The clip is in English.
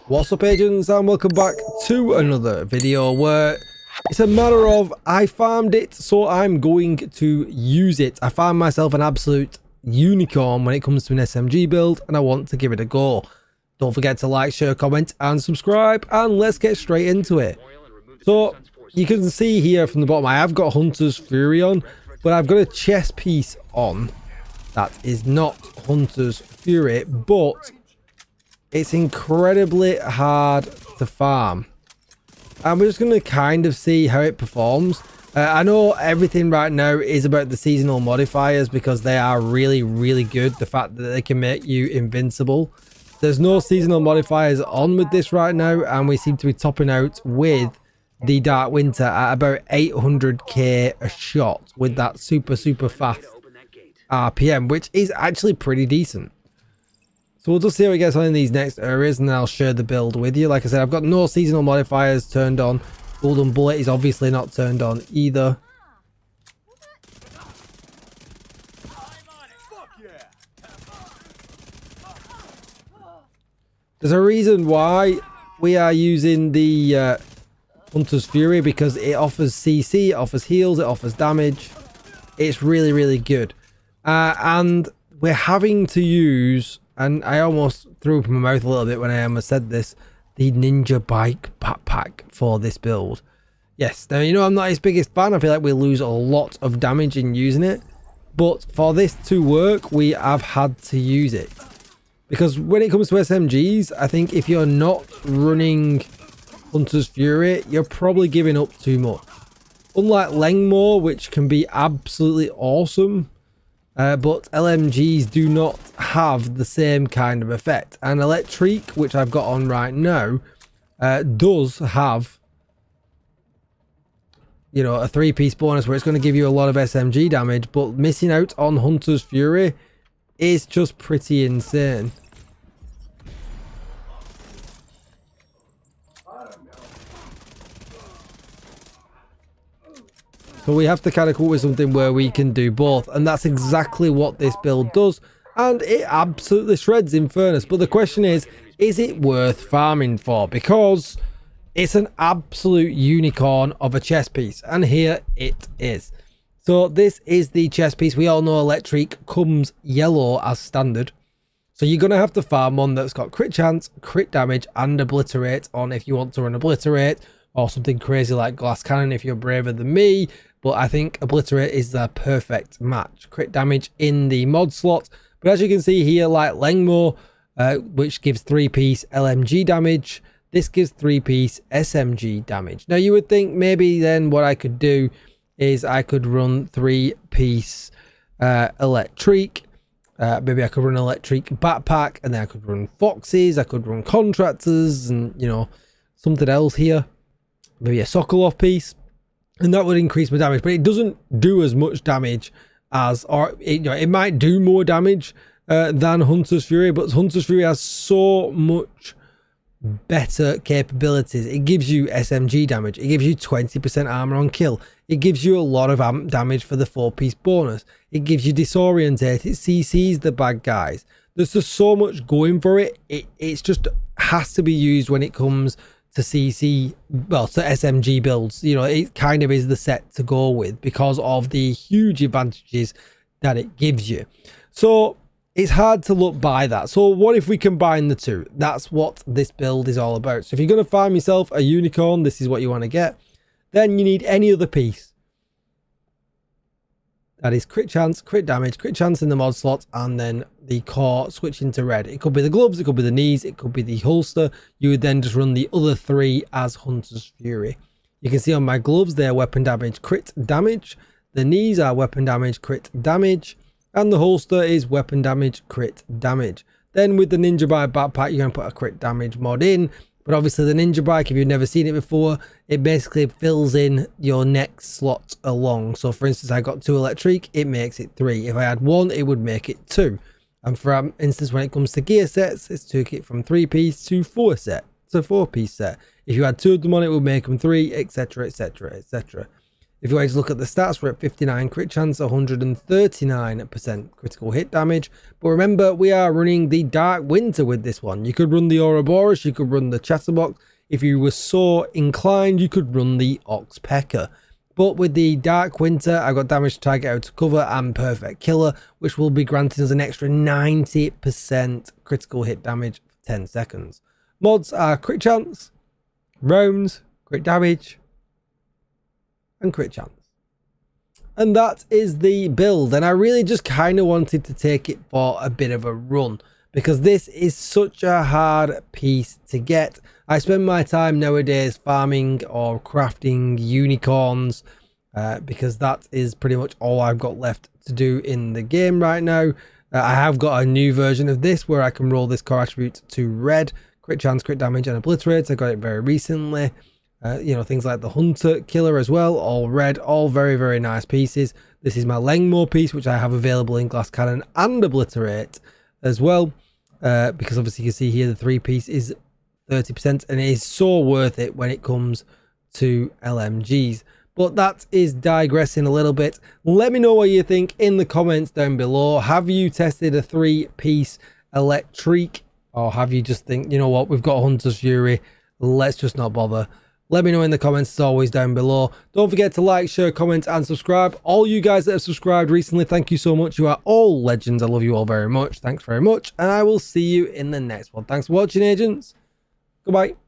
What's up, agents, and welcome back to another video where it's a matter of I farmed it, so I'm going to use it. I found myself an absolute unicorn when it comes to an SMG build, and I want to give it a go. Don't forget to like, share, comment, and subscribe, and let's get straight into it. So you can see here from the bottom, I have got Hunter's Fury on, but I've got a chest piece on that is not Hunter's Fury, but it's incredibly hard to farm, and we're just going to kind of see how it performs. I know everything right now is about the seasonal modifiers because they are really good. The fact that they can make you invincible. There's no seasonal modifiers on with this right now, and we seem to be topping out with the Dark Winter at about 800k a shot with that super fast RPM, which is actually pretty decent. So we'll just see how it gets on in these next areas, and then I'll share the build with you. Like I said, I've got no seasonal modifiers turned on. Golden Bullet is obviously not turned on either. There's a reason why we are using the Hunter's Fury, because it offers CC, it offers heals, it offers damage. It's really good. And we're having to use, and I almost threw up in my mouth a little bit when I almost said this, the Ninja Bike backpack for this build. Yes, now you know I'm not his biggest fan. I feel like we lose a lot of damage in using it, but for this to work we have had to use it, because when it comes to SMGs, I think if you're not running Hunter's Fury, you're probably giving up too much. Unlike Lengmore, which can be absolutely awesome, but LMGs do not have the same kind of effect. And Electric, which I've got on right now, does have, you know, a 3-piece bonus where it's going to give you a lot of SMG damage, but missing out on Hunter's Fury is just pretty insane. So we have to kind of come up with something where we can do both, and that's exactly what this build does, and it absolutely shreds in fairness. But the question is it worth farming for? Because it's an absolute unicorn of a chest piece, and here it is. So this is the chest piece. We all know Electric comes yellow as standard, so you're going to have to farm one that's got crit chance, crit damage, and obliterate on if you want to run obliterate, or something crazy like glass cannon if you're braver than me. But I think obliterate is the perfect match. Crit damage in the mod slot, but as you can see here, like Lengmore, which gives 3-piece LMG damage, this gives 3-piece SMG damage. Now you would think maybe then what I could do is I could run 3-piece Electric. Maybe I could run Electric backpack, and then I could run Foxes, I could run Contractors, and you know, something else here. Maybe a Sokolov piece, and that would increase my damage, but it doesn't do as much damage as, or it, you know, it might do more damage than Hunter's Fury, but Hunter's Fury has so much better capabilities. It gives you SMG damage, it gives you 20% armor on kill, it gives you a lot of amp damage for the 4-piece bonus, it gives you disorientate, it CCs the bad guys. There's just so much going for it. It's just has to be used when it comes to CC, well, to SMG builds. You know, it kind of is the set to go with because of the huge advantages that it gives you. So it's hard to look by that. So what if we combine the two? That's what this build is all about. So if you're going to find yourself a unicorn, this is what you want to get. Then you need any other piece that is crit chance, crit damage, crit chance in the mod slot, and then the core switching to red. It could be the gloves, it could be the knees, it could be the holster. You would then just run the other 3 as Hunter's Fury. You can see on my gloves, they're weapon damage, crit damage. The knees are weapon damage, crit damage. And the holster is weapon damage, crit damage. Then with the Ninja Bike backpack, you're going to put a crit damage mod in. But obviously the Ninja Bike, if you've never seen it before, it basically fills in your next slot along. So for instance, I got 2 Electric, it makes it 3. If I had 1, it would make it 2. And for instance, when it comes to gear sets, it's took it from 3-piece to 4-piece set. If you had 2 of them on, it would make them 3, etc, etc, etc. If you want to look at the stats, we're at 59 crit chance, 139% critical hit damage. But remember, we are running the Dark Winter with this one. You could run the Ouroboros, you could run the Chatterbox. If you were so inclined, you could run the Oxpecker. But with the Dark Winter, I've got damage to target, out to cover, and Perfect Killer, which will be granting us an extra 90% critical hit damage for 10 seconds. Mods are crit chance, rounds, crit damage, and crit chance. And that is the build, and I really just kind of wanted to take it for a bit of a run because this is such a hard piece to get. I spend my time nowadays farming or crafting unicorns because that is pretty much all I've got left to do in the game right now. I have got a new version of this where I can roll this core attribute to red, crit chance, crit damage, and obliterate. I got it very recently. You know, things like the Hunter Killer as well, all red, all very, very nice pieces. This is my Lengmore piece, which I have available in Glass Cannon and Obliterate as well. Because obviously you can see here the 3-piece is 30%, and it is so worth it when it comes to LMGs. But that is digressing a little bit. Let me know what you think in the comments down below. Have you tested a 3-piece electric, or have you just think, you know what, we've got Hunter's Fury, let's just not bother? Let me know in the comments as always down below. Don't forget to like, share, comment, and subscribe. All you guys that have subscribed recently, thank you so much. You are all legends. I love you all very much. Thanks very much. And I will see you in the next one. Thanks for watching, agents. Goodbye.